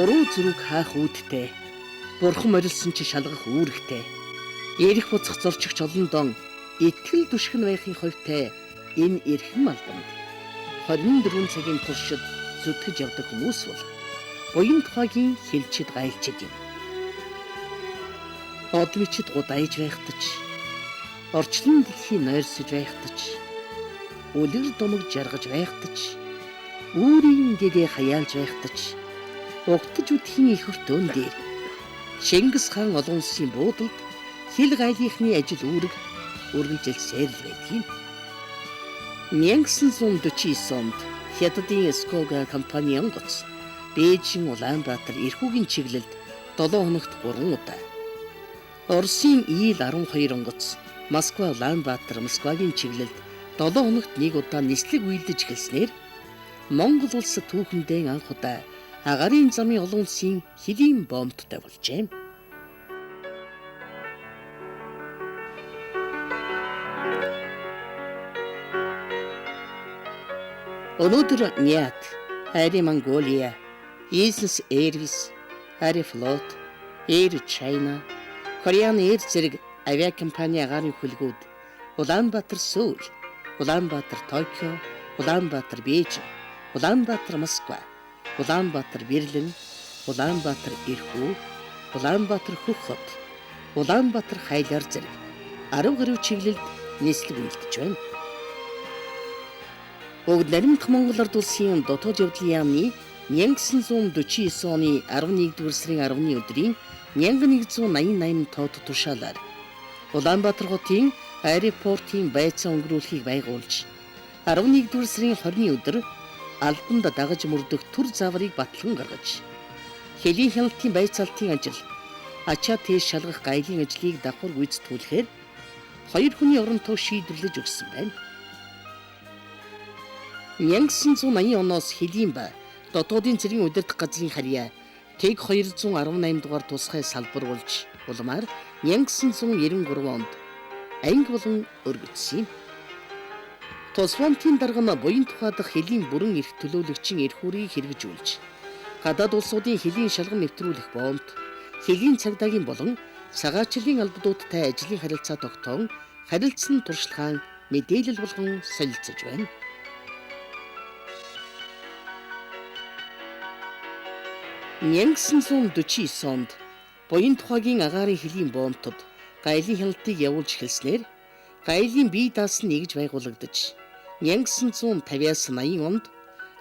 буруу зүрх хаах үүдтэй. Бурхан морилсон чи шалгах үүрэгтэй. Ярих буцах зорчигч олондон итгэл түшгэн байхын хувьтай энэ эрхэм албанд 24 цагийн туршид зүтгэж явдаг хүмүүс бол буян тухайгийн хилчид гайлчид юм. Одмичид гудайж байхдаж, орчлон дэлхийн нойрсож байхдаж, үлгэр домог жаргаж байхдаж, үүрийн дэдэ хаяалж байхдаж, угтаж үтхийн их өртөөн дээр Чингис хаан олон улсын буудалд хил гайлийнхны ажил үүрэг үргэлжилсээр л байдаг юм. 1949 онд Хятадын Скога компани онгоц Бээжин Улаанбаатар эрхүүгийн чиглэлд 7 хоногт 3 удаа. Оросын Il-12 онгоц Москва Улаанбаатар Москвагийн чиглэлд 7 хоногт 1 удаа нислэг үйлдэж эхэлснээр Монгол улс түүхэндээ анх удаа агарын замын олон улсын хэлийн бомбтой болжээ. Өнөөдөр Нят, Ари Монголия, Easons Airways, Aeroflot, Air China, Korean Air зэрэг авиакомпани агарын хөлгүүд Улаанбаатар Сөүл, Улаанбаатар Токио, Улаанбаатар Бээжин, Улаанбаатар Москва, Улаанбаатар Берлин, Улаанбаатар Ирхүү, Улаанбаатар Хөхөт, Улаанбаатар Хайлаар зэрэг 10 гаруй чиглэлд нислэг үйлдэж байна. Бүгд наримдах Монгол Ард улсын дотоод явдлын яамны 1949 оны 11-р сарын 10-ны өдрийн 1188 тоод тушаалаар Улаанбаатар хотын аэропортын байцаа өнгөрүүлэхийг байгуулж 11-р сарын 20-ны өдөр албанд дагаж мөрдөх төр заврыг батлан гаргаж хэлийн хяналтын байцаалтын ажил ачаа тийш шалгах гайлын ажлыг давхар гүйцэтгүүлэхээр 2 хүний оронтоо шийдвэрлэж өгсөн байна. 1980 оноос хэлийн ба дотоодын цэргийн удирдах газрын харьяа Тэг 218 дугаар тусгай салбар болж улмаар 1993 онд анги болон өргөцсөн юм. Тус фонтын дарга нь буян тухай дахь хэлийн бүрэн эрх төлөөлөгчийн эрх үрийг хэрэгжүүлж гадаад улсуудын хэлийн шалган нэвтрүүлэх бомбд хэлийн цагдаагийн болон цагаачлалын албадуудтай ажлын харилцаа тогтоон харилцсан туршлагаан мэдээлэл болгон солилцож байна. 1949 онд буян тухайгийн агарын хэлийн бомбтод гайлын хяналтыг явуулж эхэлснээр гайлын бие даасан нэгж байгуулагдаж 1950-аас 80 онд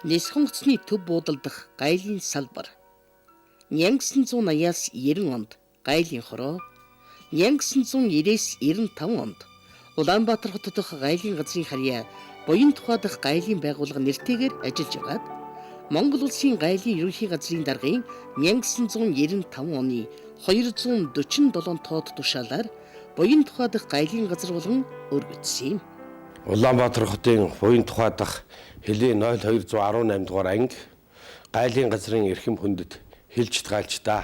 Нисх онгоцны төв буудал дахь гайлын салбар, 1980-аас 90 онд гайлын хороо, 1990-ээс 95 онд Улаанбаатар хот дахь гайлын газрын харьяа буян тухай дахь гайлын байгууллага нэртэйгээр ажиллаж байгаад Монгол улсын гайлын ерөнхий газрын даргын 1995 оны 247 тоод тушаалаар буян тухай дахь гайлын газар болон өргөцсөн юм. Улаанбаатар хотын буян тухай дахь хэлийн 0218 дугаар анги гайлын газрын эрхэм хүндэд хэлжт гайлчдаа.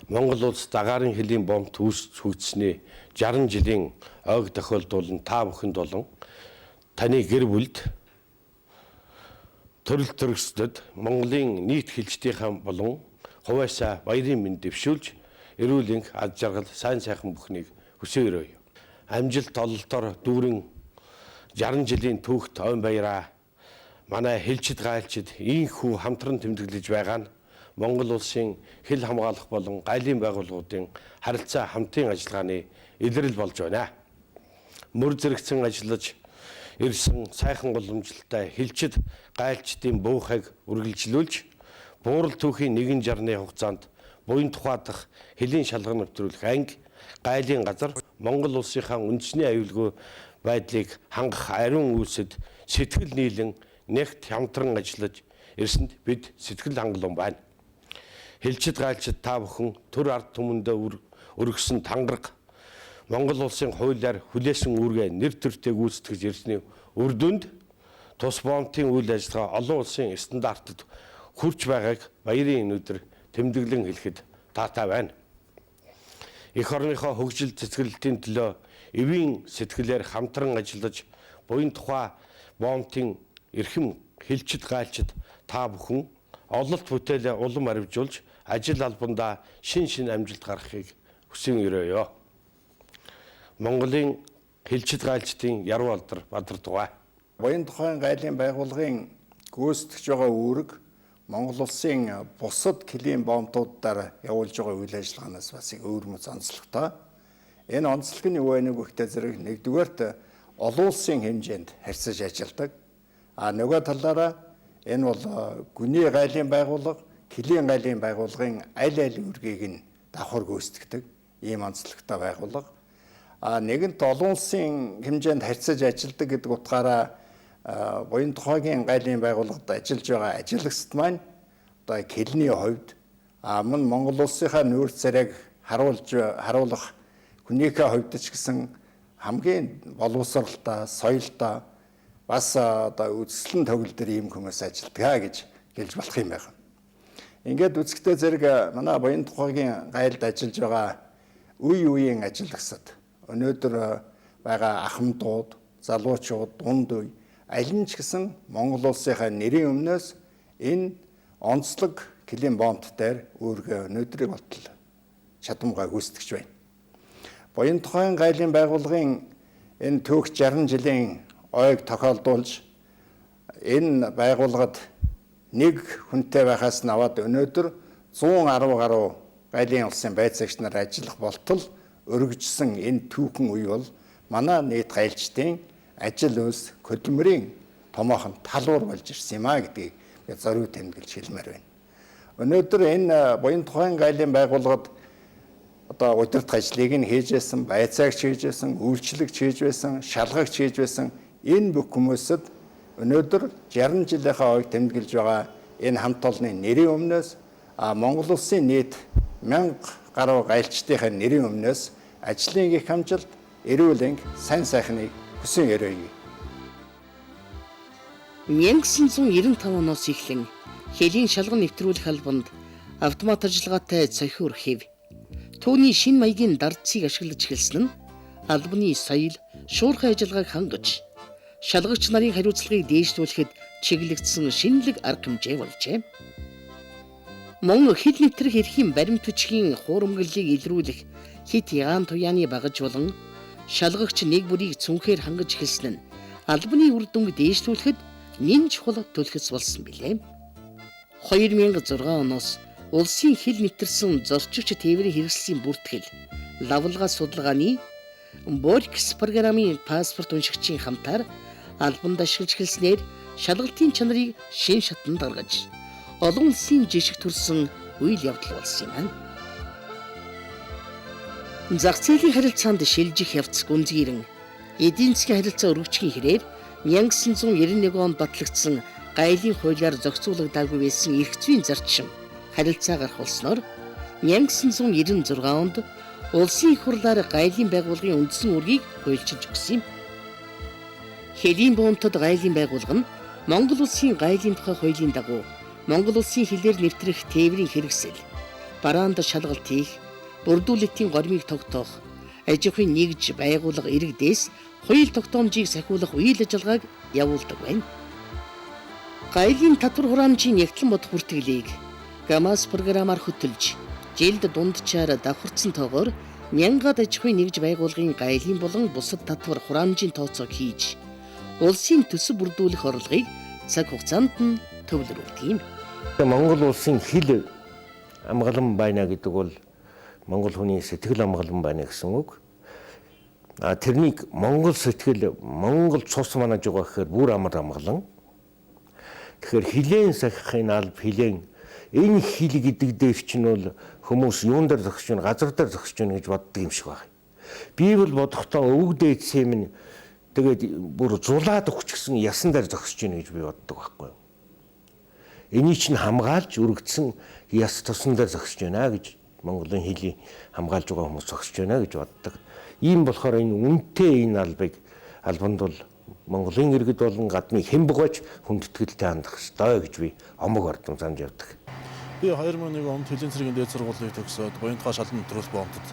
Монгол улс дагаарын хэлийн бомб үүсгэсний 60 жилийн ойг тохиолдуулан та бүхэнд болон таны гэр бүлд төрөл төрөсдөд Монголын нийт хэлжтийнхаа болон хувьяасаа баярын мэнд дэвшүүлж эрүүл энх ад жаргал сайн сайхан бүхнийг хүсээрэй. Амжилт ололтоор дүүрэн 60 жилийн түүхт ойн баяраа манай хэлжид гайлчид ийхүү хамтран тэмдэглэж байгаа нь Монгол улсын хил хамгаалах болон гайлын байгууллагуудын харилцаа хамтын ажиллагааны илрэл болж байна. Мөр зэрэгцэн ажиллаж ирсэн сайхан боломжтой хэлжид гайлчдын буухайг үргэлжлүүлж буурал түүхийн 160-ны хугацаанд буян тухай дахь хэлийн шалган нэвтрүүлэх анги гайлын газар Монгол улсынхаа үндэсний аюулгүй байдлыг хангах ариун үйлсэд сэтгэл нийлэн нэгт хамтран ажиллаж ирсэнд бид сэтгэл хангалуун байна. Хэлжид гайлчид та бүхэн төр ард түмэндээ өргөсөн тангараг Монгол улсын хуулиар хүлээсэн үүргээ нэр төртэй гүйцэтгэж ирсний үр дүнд тус бомбын үйл ажиллагаа олон улсын стандартад хүрч байгааг баярын өнөөдөр тэмдэглэн хэлэхэд таатай байна. Эх орныхоо хөгжил цэцгэрлэлтийн төлөө эвийн сэтгэлээр хамтран ажиллаж буян тухай бомбын эрхэм хэлжид гайлчид та бүхэн ололт бүтээлээ улам арвижуулж ажил албандаа шин амжилт гаргахыг хүсэн өрөөё. Монголын хилчид гайлчдын яруу алдар бадардгаа. Буян тухайн гайлын байгууллагын гүйцэтгэж байгаа үүрэг Монгол улсын бусад килийн боомтуудаар явуулж байгаа үйл ажиллагаанаас бас өөр мэт онцлогтой. Энэ онцлог нь юу вэ гэвэл зэрэг нэгдүгээрт олон улсын хэмжээнд харьцаж ажилладаг. Нөгөө талаараа энэ бол гүний гайлын байгууллага, килийн гайлын байгууллагын аль үүргийг нь давхар гүйцэтгэдэг ийм онцлогтой байгууллага. Нэгэнт олон улсын хэмжээнд харьцаж ажилладаг гэдэг утгаараа буян тухайгийн гайлын байгууллагад ажиллаж байгаа ажилчид маань одоо килийн хувьд мөн Монгол улсынхаа нүүр царайг харуулах хүнийхээ хувьд ч гэсэн хамгийн боловсралтай, соёлтой бас одоо үзэсгэлэн тоглол дээр ийм хүмүүс ажилладаг гэж гэлж болох юм байна. Ингээд үзэхдээ зэрэг манай буян тухайгийн гайлд ажиллаж байгаа үеийн ажилчид өнөөдөр байгаа ахмадууд, залуучууд, дунд үе аль нь ч гэсэн Монгол улсынхаа нэрийн өмнөөс энэ онцлог килийн боомт дээр өөргөө өнөөдрийг болтол чадамгай гүйцэтгэж байна. Буян тухайн гайлын байгууллагын энэ түүх 60 жилийн ойг тохиолдуулж энэ байгууллагад нэг хүнтэй байхаас нь аваад өнөөдөр 110 гаруй гайлын улсын байцаагч нар ажиллах болтол өргөжсөн энэ түүхэн үе бол манай нийт гайлчдын ажил үйлс хөдөлмөрийн томоохон талбар болж ирсэн юм гэдгийг зориуд тэмдэглэж хэлмээр байна. Өнөөдөр энэ буян тухайн гайлын байгууллагад одоо удирдах ажлыг нь хийж байсан, байцаагч хийж байсан, үйлчлэгч хийж байсан, шалгагч хийж байсан энэ бүх хүмүүсд өнөөдөр 60 жилийнхаа ойг тэмдэглэж байгаа энэ хамт олонны нэрийн өмнөөс Монгол улсын нийт 1000 гаруй гайлчдынхаа нэрийн өмнөөс ажлын их амжилт, эрүүл энх, сайн сайхныг хүсэн өрөөе. 1995 оноос эхлэн хэлийн шалган нэвтрүүлэх албанд автомат ажиллагаатай цохиур хэв түүний шин маягийн дардцыг ашиглаж эхэлсэн нь албаны соёл, шуурхай ажиллагааг хангаж шалгагч нарын хариуцлагыг дээшлүүлэхэд чиглэгдсэн шинэлэг арга хэмжээ болжээ. Мөн хил нэвтрэх эрхийн баримт бичгийн хуурамгаллыг илрүүлэх хит яан туяаны багаж болон шалгагч нэг бүрийг цүнхээр хангаж эхэлсэн нь албаны үр дүнг дээшлүүлэхэд нэн чухал төлөвлөс болсон билээ. 2006 оноос улсын хил нэвтэрсэн зорчигч тээврийн хэрэгслийн бүртгэл лавлгаа судалгааны Борикс программын паспорт уншигчийн хамтаар албанд ашиглаж эхэлснээр шалгалтын чанарыг шин шатанд гаргаж олон улсын жишг төрсөн үйл явдал болсон юм. Зах зээлийн харилцаанд шилжих явц гүнзгийрэн эдийн засгийн харилцаа өргөчгийн хэрээр 1991 онд батлагдсан гайлын хуулиар зохицуулагдаагүй байсан эрх зүйн зарчим харилцаа гарах болсноор 1996 онд улсын их хурлаар гайлын байгууллагын үндсэн үүргийг хуульчилж өгсөн юм. Хэлийн боомтод гайлын байгууллага нь Монгол улсын гайлын тухай хуулийн дагуу Монгол улсын хилээр нэвтрэх тээврийн хэрэгсэл, бараанд шалгалт хийх, бүрдүүлэлтийн гормыг тогтоох, аж ахуйн нэгж байгууллага иргэдээс хууль тогтоомжийг сахиулах үйл ажиллагааг явуулдаг байна. Гайлын татвар хураамжийн нягтлан бодох бүртгэлийг ГАМАС програмаар хөтөлж, жилд дунджаар давхарцсан тоогоор мянгаад аж ахуйн нэгж байгууллагын гайлын болон бусад татвар хураамжийн тооцоог хийж, улсын төсөв бүрдүүлэх орлогыг цаг хугацаанд нь төвлөрүүлдэг юм. Монгол улсын хил амгалан байна гэдэг бол Монгол хүний сэтгэл амгалан байна гэсэн үг. Тэрнийг Монгол сэтгэл, Монгол цус манаж байгаа гэхээр бүр амар амгалан. Тэгэхээр хилэн сахихын алба хилэн энэ хил гэдэг дээр чинь бол хүмүүс юун дээр зогсож байна, газар дээр зогсож байна гэж боддог юм шиг байна. Би бол бодохдоо өвөг дээдсээ минь тэгээд бүр зулаад өгчихсэн ясан дээр зогсож байна гэж би боддог байхгүй юу. Энийг чинь хамгаалж өргөдсөн яс тусан дээр зогсож байна гэж Монголын хэлийг хамгаалж байгаа хүмүүс зогсож байна гэж боддог. Ийм болохоор энэ үнэтэй энэ албанд бол Монголын иргэд болон гадны хэн бугаач хүндэтгэлтэй хандах ёстой гэж би омог ордон занд явдаг. Би 2001 онд Хөлийн цэргийн дээд сургуулийг төгсөөд буян тухай шалган нэвтрүүлэх боомтод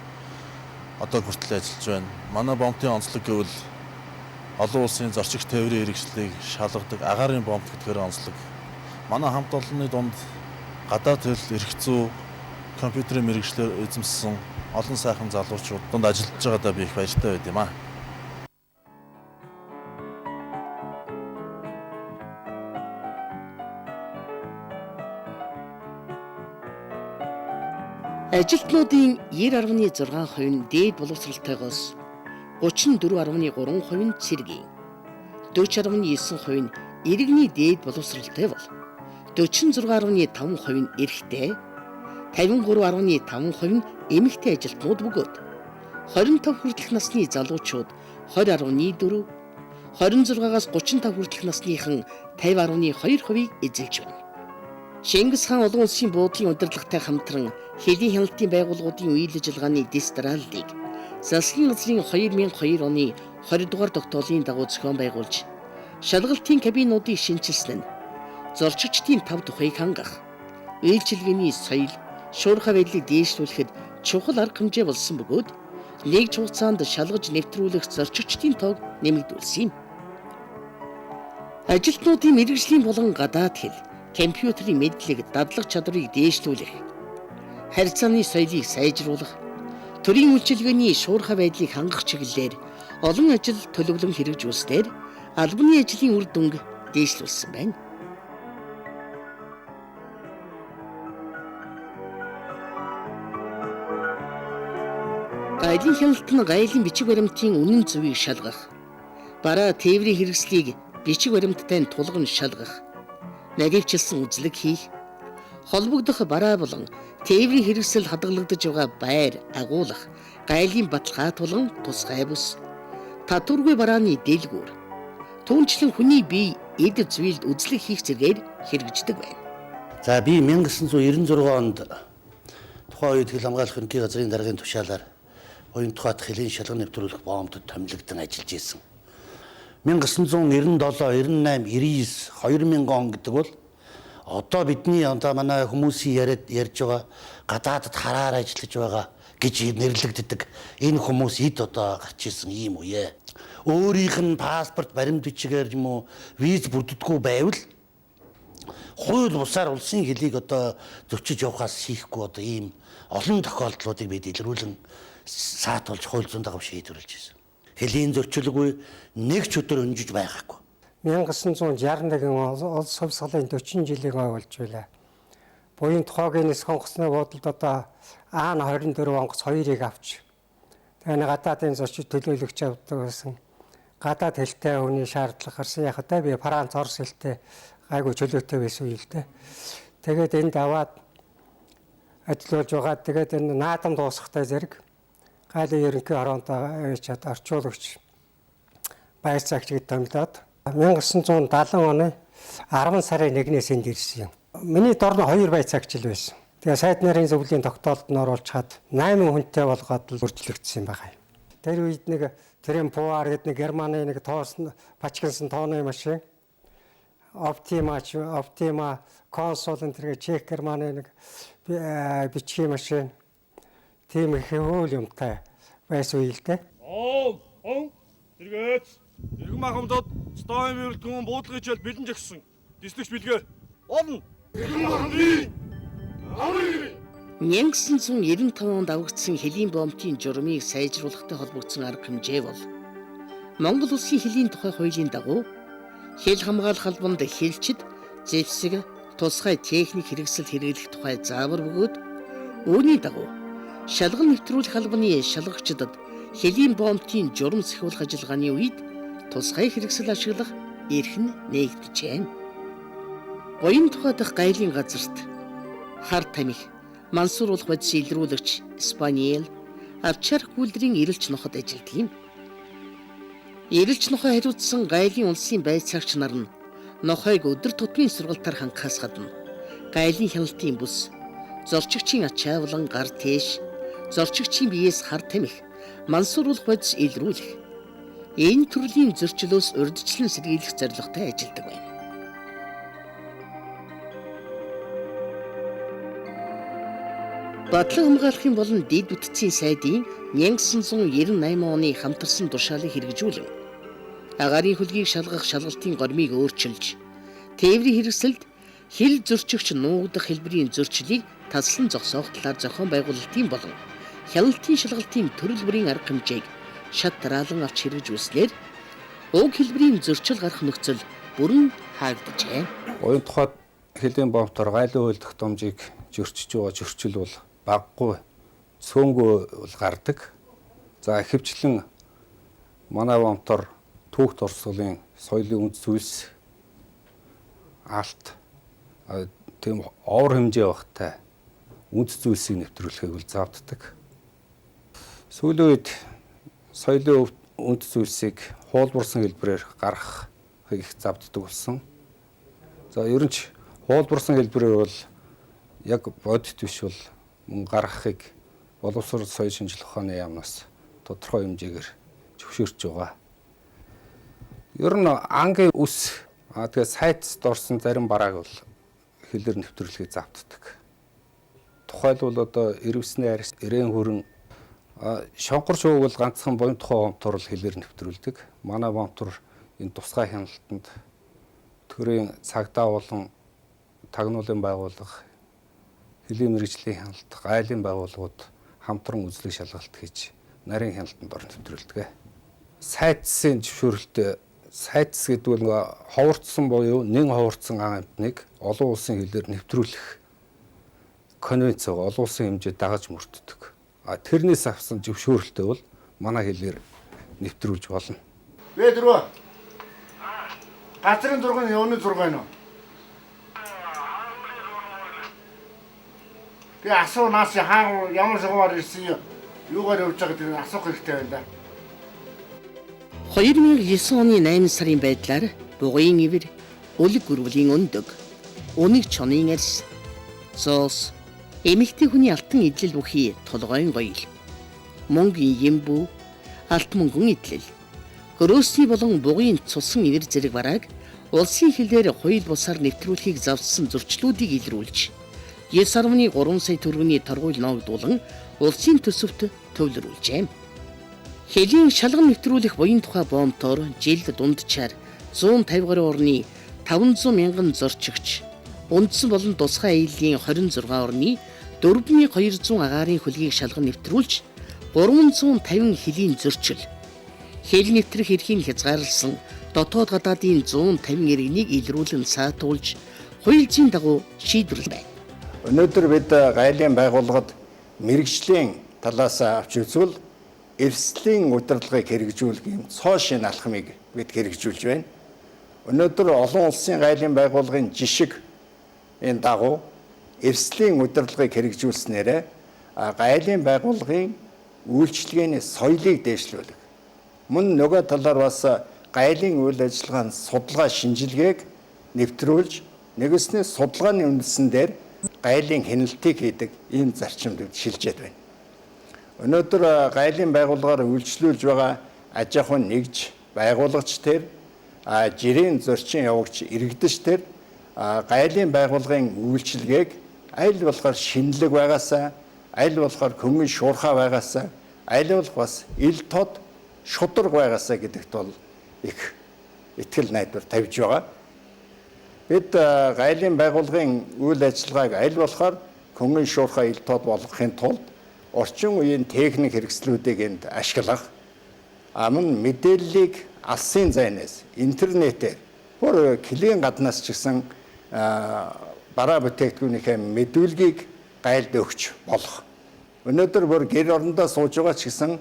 одоо хүртэл ажиллаж байна. Манай боомтын онцлог гэвэл олон улсын зорчигч тээврийн хэрэгслийг шалгадаг агаарын боомт гэдгээр онцлог. Манай хамт олонны дунд гадаад хэл, эрх зүй, компьютерийн мэрэгчлэр эзэмссэн олон сайхан залуучуудад ажиллаж байгаадаа би их баяртай байд юм аа. Ажилтнуудын 90.6% нь дээд боловсралтайгоос 34.3% нь цэргийн, 40.9% нь иргэний дээд боловсралтай бол 46.5% нь эрхтэй, 53.5% нь эмэгтэй ажилтнууд бөгөөд 25 хүртэлх насны залуучууд 20.4, 26-аас 35 хүртэлх насныхан 50.2%-ийг эзэлж байна. Чингис хаан олон улсын буудлын удирдлагатай хамтран хэдийн хяналтын байгууллагуудын үйл ажиллагааны дистраллыг засгийн газрын 2002 оны 20 дугаар тогтоолын дагуу зохион байгуулж, шалгалтын кабинуудыг шинжилсэн нь зорчигчдын 5 тухайг хангах, үйлчилгээний соёл, шуурхай байдлыг дээшлүүлэхэд чухал арга хэмжээ болсон бөгөөд нэгж хугацаанд шалгаж нэвтрүүлэх зорчигчдын тоог нэмэгдүүлсэн юм. Ажилтнуудын мэргэжлийн болон гадаад хэл, компьютерийн мэдлэг, дадлаг чадварыг дээшлүүлэх, харьцааны соёлыг сайжруулах, төрийн үйлчилгээний шуурхай байдлыг хангах чиглэлээр олон ажил төлөвлөн хэрэгжүүлснээр албаны ажлын үр дүнг дээшлүүлсэн байна. Гайлын хяналт нь гайлын бичиг баримтын үнэн зөвийг шалгах, бараа тээврийн хэрэгслийг бичиг баримттай тулган шалгах, нагивчилсан үзлэг хийх, холбогдох бараа болон тээврийн хэрэгсэл хадгалагдаж байгаа байр агуулах, гайлын баталгаа тулган тусгай бус, татваргүй барааны дэлгүүр, түүнчлэн хүний бие эд зүйлд үзлэг хийх зэргээр хэрэгждэг байна. За би 1996 онд тухайн үед хэл хамгаалах ерөнхий газрын даргын тушаалаар буян тухайд хэлийн шалган нэвтрүүлэх боомтод томилогдсон ажиллаж исэн. 1997, 98, 99, 2000 он гэдэг бол одоо бидний манай хүмүүсийн ярьж байгаа гадаадд хараар ажиллаж байгаа гэж нэрлэгддэг энэ хүмүүс эд одоо гарч ирсэн ийм үе. Өөрийнх нь паспорт баримт бичгээр юм уу виз бүрддэггүй байвал хууль бусаар улсын хэлийг одоо зөрчиж явахаас хийхгүй одоо ийм олон тохиолдлуудыг бид илрүүлэн саатуулж хууль зүйн дагав шийдвэрлэж ирсэн. Хэлийн зөрчилгүй нэг ч өдөр өнжиж байгаагүй. 1961 он улс хувьсгалын 40 жилийн ой болж байлаа. Буян тухайгийн сонгоцны буудалд одоо Аан 24 онгоц 2-ыг авч тэгээ гадаадын зочид төлөөлөгч авдаг байсан. Гадаад хэлтэй хүний шаардлага гарсан яхадаа би Франц, Орос хэлтэй гайгүй чөлөөтэй байсан үйл дээ. Тэгээд энд аваад ажиллаж байгаа. Тэгээд энэ наадам дуусахтай зэрэг гайлын ерөнхий орондоо чад орчуулагч баяр цагч гэдэг томилоод 1970 оны 10 сарын 1-ээс энд ирсэн юм. Миний дор нь 2 баяр цагч л байсан. Тэгээ сайд нарын зөвлөлийн тогтоолд нь оруулж хаад 8 хүнтэй болгоод л өөрчлөгдсөн юм байна. Тэр үед нэг Тремпуар гэдэг нэг Германы нэг тоосон пачкансан тооны машин Optima консул энэ Чех Германы нэг бичгийн машин тийм их хөөл юмтай байсан үйл дээ. Тэргээд иргэн махамдад стойм өрөлдгөн буудлын хичээл бэлэн жагсан. Дислэгч бэлгээ. Болно. Иргэн махамдын 1995 онд авагдсан хэлийн боомтын журмыг сайжруулахтай холбогдсон арга хэмжээ бол Монгол улсын хэлийн тухай хуулийн дагуу хэл хамгаалах албанд хэлчид зэвсэг тусгай техник хэрэгсэл хэрэглэх тухай заавар бөгөөд үүний дагуу шалган нэвтрүүлэх албаны шалгагчдад хэлийн боомтын журам сахиулах ажиллагааны үед тусгай хэрэгсэл ашиглах эрх нь нээгдэжээ. Буян тухай дахь гайлын газарт хар тамхи, мансууруулах бодис илрүүлэгч, спаниел, авчаар гүйлдрийн эрэлч ноход ажилладаг юм. Эрэлч нохой хариуцсан гайлын улсын байцаагч нар нь нохойг өдөр тутмын сургалтаар хангахаас гадна гайлын хяналтын бүс, зорчигчийн ачаа болон гар тээш, зорчигчийн биеэс хар тамхи, мансууруулах бодис илрүүлэх энэ төрлийн зөрчилөөс урьдчилан сэргийлэх зорилготой ажилладаг байна. Батлан хамгаалахын болон дэд бүтцийн сайдын 1998 оны хамтарсан тушаалыг хэрэгжүүлэн агаарын хөлгийг шалгах шалгалтын гормыг өөрчилж, тээврийн хэрэгсэлд хэл зөрчигч нуугдах хэлбэрийн зөрчлийг таслан зогсоох талаар зохион байгуулалтын болон хяналтын шалгалтын төрөл бүрийн арга хэмжээг шат дараалан авч хэрэгжүүлснээр уг хэлбэрийн зөрчил гарах нөхцөл бүрэн хаагджээ. Уян тухайд хэлийн бомбтоор гайлын хууль тогтоомжийг зөрчиж байгаа зөрчил бол баггүй цөөнгөө бол гардаг. За ихэвчлэн манай бомбтоор түүх дурсгалын соёлын үнд зүйлс алт тийм овор хэмжээ багтай үнд зүйлсийг нэвтрүүлэхийг үл заавддаг. Сүүлийн үед соёлын үнд зүйлсийг хуулбарсан хэлбэрээр гаргахыг их завддаг болсон. За ер нь ч хуулбарсан хэлбэрээр бол яг бодит биш бол мөн гаргахыг боловсрол соёл шинжилгээ ухааны яамнаас тодорхой хэмжээгээр зөвшөөрч байгаа. Ер нь ангийн үс тэгээ сайтд орсон зарим барааг бол хэлээр нэвтрүүлэхийг завддаг. Тухайлбал одоо ирвэсний арьс, ирээн хүрэн, шонхор шууг бол ганцхан буян тухай бомбтор л хэлээр нэвтрүүлдэг. Манай бомбтор энэ тусгай хяналтанд төрийн цагдаа болон тагнуулын байгууллага, хэлийн мэргэжлийн хяналт, гайлын байгууллагууд хамтран үзлэг шалгалт хийж нарийн хяналтанд орон нэвтрүүлдэг. Сайтсын зөвшөөрөлтөд сайтс гэдэг нь ховорцсон буюу нэн ховорцсон ан амьтныг олон улсын хэлээр нэвтрүүлэх конвенц олон улсын хэмжээнд дагаж мөрддөг. Тэрнээс авсан зөвшөөрөлтөд бол манай хэлээр нэвтрүүлж болно. Вэ дөрөв. Газрын зураг нь юуны зураг нь? Тэгээ асуу наас хаан ямар шугамар ирсэн юугаар явж байгаа гэдэг асуух хэрэгтэй байна да. 2009 оны 8 сарын байдлаар бугын ивэр, үлэг гүрвлийн өндөг, уник чонын арьс, зоос, эмэгтэй хүний алтан идэл бүхий толгойн гоёл, мөнгөний юмбүү, алт мөнгөн идэл, хөрөөсний болон бугын цусан ивэр зэрэг барааг улсын хэлээр хууль бусаар нэвтрүүлэхийг завдсан зөрчлүүдийг илрүүлж 9.3 сая төгрөгийн торгуул ногдуулан улсын төсөвт төвлөрүүлжээ. Хэлийн шалган нэвтрүүлэх буян тухай бомбтоор жилд дунджаар 150 гаруй орны 500 мянган зорчигч, үндсэн болон тусгай аялийн 26 орны 4200 агаарын хөлгийг шалган нэвтрүүлж 350 хэлийн зөрчил, хэл нэвтрэх эрхийг хязгаарласан дотоод гадаадын 150 иргэнийг илрүүлэн саатуулж хуульчийн дагуу шийдвэрлэв байна. Өнөөдөр бид гайлын байгууллагад мэрэгжлийн талаас авч үзвэл эрсдлийн удирдлагыг хэрэгжүүлэх юм цоо шин алхмыг бид хэрэгжүүлж байна. Өнөөдөр олон улсын гайлын байгууллагын жишг энэ дагуу эрсдлийн удирдлагыг хэрэгжүүлснээр гайлын байгууллагын үйлчлэгээний соёлыг дээшлүүлэх. Мөн нөгөө талаар бас гайлын үйл ажиллагааны судалгаа шинжилгээг нэвтрүүлж нэгэсний судалгааны үндсэн дээр гайлын хяналтыг хийдэг ийм зарчимд шилжээд байна. Өнөөдөр гайлын байгууллагаар үйлчлүүлж байгаа аж ахуйн нэгж байгуулагч тэр жирийн зорчин явагч иргэдэж тэр гайлын байгууллагын үйлчилгээг аль болохоор шинэлэг байгаасаа, аль болохоор көмгийн шуурхай байгаасаа, аль болох бас ил тод шудраг байгаасаа гэдэгт бол их итгэл найдвар тавьж байгаа. Бид гайлын байгууллагын үйл ажиллагааг аль болохоор көмгийн шуурхай ил тод болгохын тулд орчин үеийн техник хэрэгслүүдийг энд ашиглах, мөн мэдээллийг алсын зайнаас, интернетээр, бүр клийн гаднаас ч гэсэн бараа бүтээгдэхүүнийхээ мэдүүлгийг гайлд өгч болох. Өнөөдөр бүр гэр орондоо сууж байгаа ч гэсэн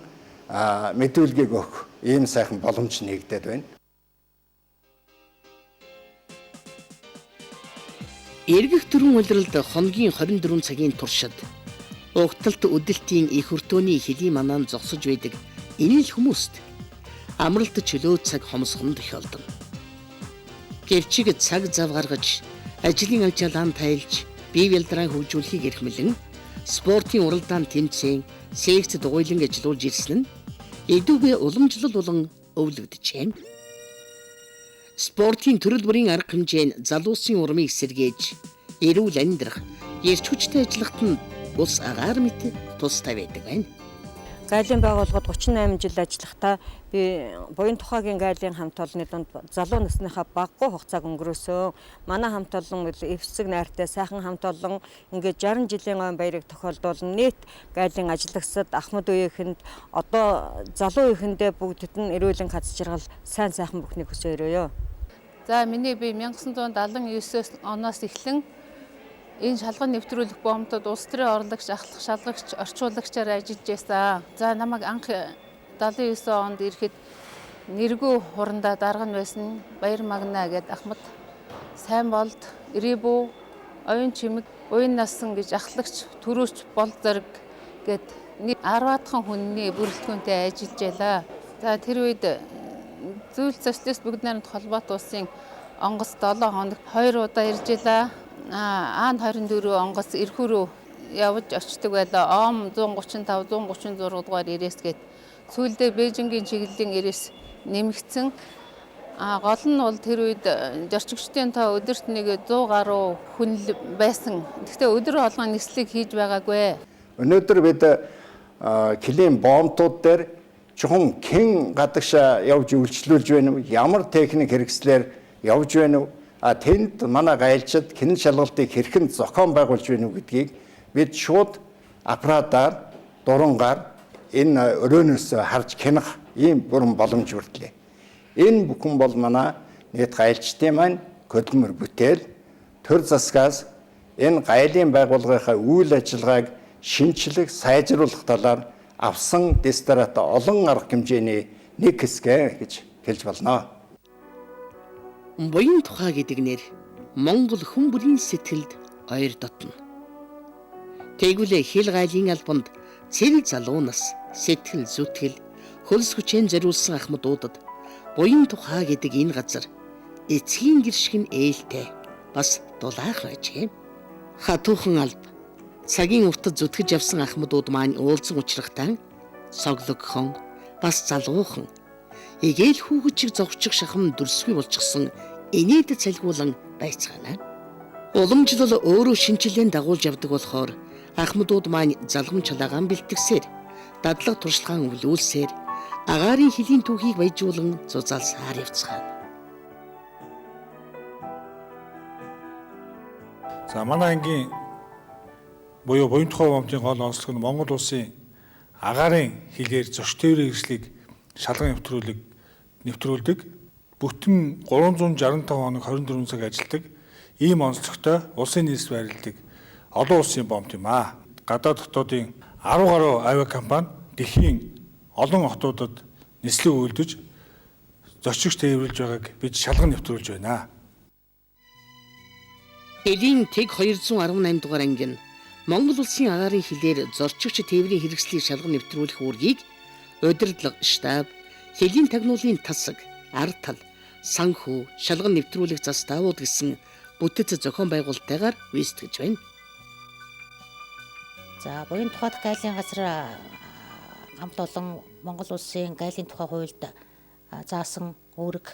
мэдүүлгийг өгөх ийм сайхан боломж нэгдээд байна. Эргэх дөрвөн улиралд хоногийн 24 цагийн туршид угталт өдөлтийн их өртөөний хэлийн манаан зогсож байдаг энэ л хүмүүст амралт чөлөө цаг хомсгонд тохиолдсон. Гэвчиг цаг зав гаргаж ажлын альчаалан тайлж бие бэлдраа хөгжүүлэхийг эрхмэлэн спортын уралдаан тэмцээн секц дугуйлан ажиллуулж ирсэн нь эдүгэ уламжлал болон өвлөгдөж. Спортын төрөл бүрийн арга хэмжээнд залуусын урмыг сэргээж эрүүл амьдрах, эрч хүчтэй ажиллахад нь ус агаар мэт тустай байдаг байна. Гайлийн байгууллагад 38 жил ажиллахдаа би буян тухайгийн гайлийн хамт олонны дунд залуу насныхаа багагүй хугацааг өнгөрөөсөн. Манай хамт олон эвсэг найртай сайхан хамт олон ингээд 60 жилийн ойн баярыг тохиолдуулан нийт гайлийн ажиллагсад Ахмад үеийнхэнд одоо залуу үеийнхэндээ бүгдд нь эрүүлийн хаз жаргал сайн сайхан бүхнийг хүсэж өрөөё. За миний би 1979 оноос эхлэн энэ шалган нэвтрүүлэх боомтод улс төрийн орлогч, ахлах шалгагч, орчуулагчаар ажиллаж байсан. За намайг анх 79 онд ирэхэд нэргүй хурандаа дарга нь байсан Баяр Магна гэдэг Ахмад сайн болд, ирээбүү, оюун чимэг, уян насан гэж ахлагч, төрөөч, бол зориг гэд 10-аад хүнний бүрэлдэхүүнтэй ажиллаж байлаа. За тэр үед Зүйл социалист бүгд найрамд холбоот улсын онгоц 7 хоногт 2 удаа ирж байлаа. Аан 24 онгоц эрхүү рүү явж очдөг байлаа. Ом 135, 136 дугаар ирээс гээд сүүлдээ Бээжингийн чиглэлийн ирээс нэмэгдсэн. Гол нь бол тэр үед зорчигчдын тоо өдөрт нэг 100 гаруй хүн байсан. Гэхдээ өдөр болгон нислэг хийж байгаагүй. Өнөөдөр бид килийн боомтууд дээр чухам хэн гадагшаа явж үйлчлүүлж байна уу? Ямар техник хэрэгслээр явж байна уу? Тэнд манай гайлчид кино шалгалтыг хэрхэн зохион байгуулж байна уу гэдгийг бид шууд аппаратаар дурангаар энэ өрөөнөөс харж кинох ийм бүрэн боломж бүрдлээ. Энэ бүхэн бол манай нийт гайлчдын маань хөдөлмөр бүтээл төр засгаас энэ гайлын байгууллагынхаа үйл ажиллагааг шинжлэх, сайжруулах талаар авсан дестерат олон арга хэмжээний нэг хэсгээ гэж хэлж болно. Буян тухай гэдэг нэр Монгол хүн бүрийн сэтгэлд ойр дотно. Тэгвэл хил гайлын албанд цэрэг залуу нас сэтгэл зүтгэл хөлс хүчээр зориулсан Ахмадуудад буян тухай гэдэг энэ газар эцгийн гэршиг нь ээлтэй бас дулаах байжээ. Хатуухан алба цагийн уртад зүтгэж явсан Ахмадууд маань уулзсан учрахтаа соглогхон бас залуухан эгээл хүүгчиг зогчих шахам дүрсгүй болчихсон инээд цалгуулан байцгаана. Уламжлал өөрөө шинжилгээнд дагуулж явдаг болохоор Ахмадууд маань залгам чалагаан бэлтгэсээр дадлаг туршлагаан өвлүүлсээр агаарын хилийн түүхийг баяжуулан зузаалсаар явцгаана. За манай ангийн буюу буян тухай боомтын гол онцлог нь Монгол улсын агаарын хилээр зочд тээврийн хэрэгслийг шалган нэвтрүүлдэг. Бүтэн 365 хоног 24 цаг ажилладаг. Ийм онцлогтой улсын нийслэл байрладаг олон улсын боомт юм аа. Гадаад хотуудын 10 гаруй авиакомпани дэлхийн олон хотуудад нислэг үйлдэж зочигч тээвэрлж байгааг бид шалган нэвтрүүлж байна. Эдийн тэг 218 дугаар анги нь Монгол улсын агаарын хилээр зорчигч тээврийн хэрэгслийг шалган нэвтрүүлэх үүргийг удирдлага штаб, хилийн тагнуулын тасаг, ард тал, санхүү, шалган нэвтрүүлэх заставууд гэсэн бүтэц зохион байгуулалтайгаар үүсгэж байна. За буян тухайд гайлын газар хамт олон Монгол улсын гайлын тухай хуульд заасан үүрэг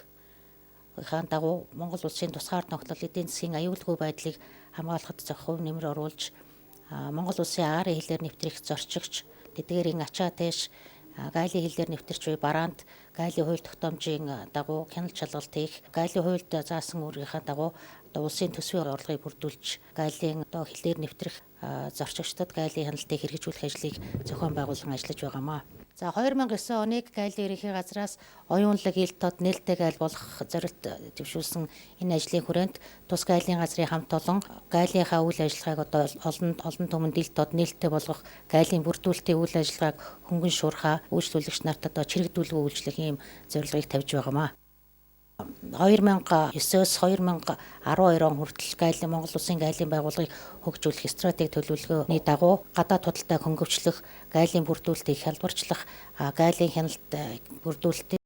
хаан дагуу Монгол улсын тусгаар тогтнол эдийн засгийн аюулгүй байдлыг хамгаалахад зөвхөн нэмэр оруулж Монгол улсын агаарын хилээр нэвтрэх зорчигч тэдгээрийн ачаа тэш гайлын хилээр нэвтэрч буй бараанд гайлын хууль тогтоомжийн дагуу хяналт шалгалт хийх, гайлын хуульд заасан үүргийнхаа дагуу улсын төсвийн орлогыг бүрдүүлж гайлын хилээр нэвтрэх зорчигчдод гайлын хяналтыг хэрэгжүүлэх ажлыг зохион байгуулан ажиллаж байгаамаа. За 2009 оныг гайлын ерөнхий газраас оюунлаг ил тод нээлттэй гайл болох зорилт дэвшүүлсэн энэ ажлын хүрээнд тус гайлын газрын хамт олон гайлынхаа үйл ажиллагааг одоо олон түмэнд ил тод нээлттэй болгох гайлын бүрдүүлэлтийн үйл ажиллагааг хөнгөн шуурхаа үйлчлүүлэгч нарт одоо чирэгдүүлгүй үйлчлэх ийм зорилгыг тавьж байгаамаа. 2009-с 2012 он хүртэл Монгол улсын гайлын байгууллагыг хөгжүүлэх стратеги төлөвлөгөөний дагуу гадаад худалдааг хөнгөвчлөх, гайлын бүрдүүлэлтийг хялбарчлах, гайлын хяналт бүрдүүлэлтийг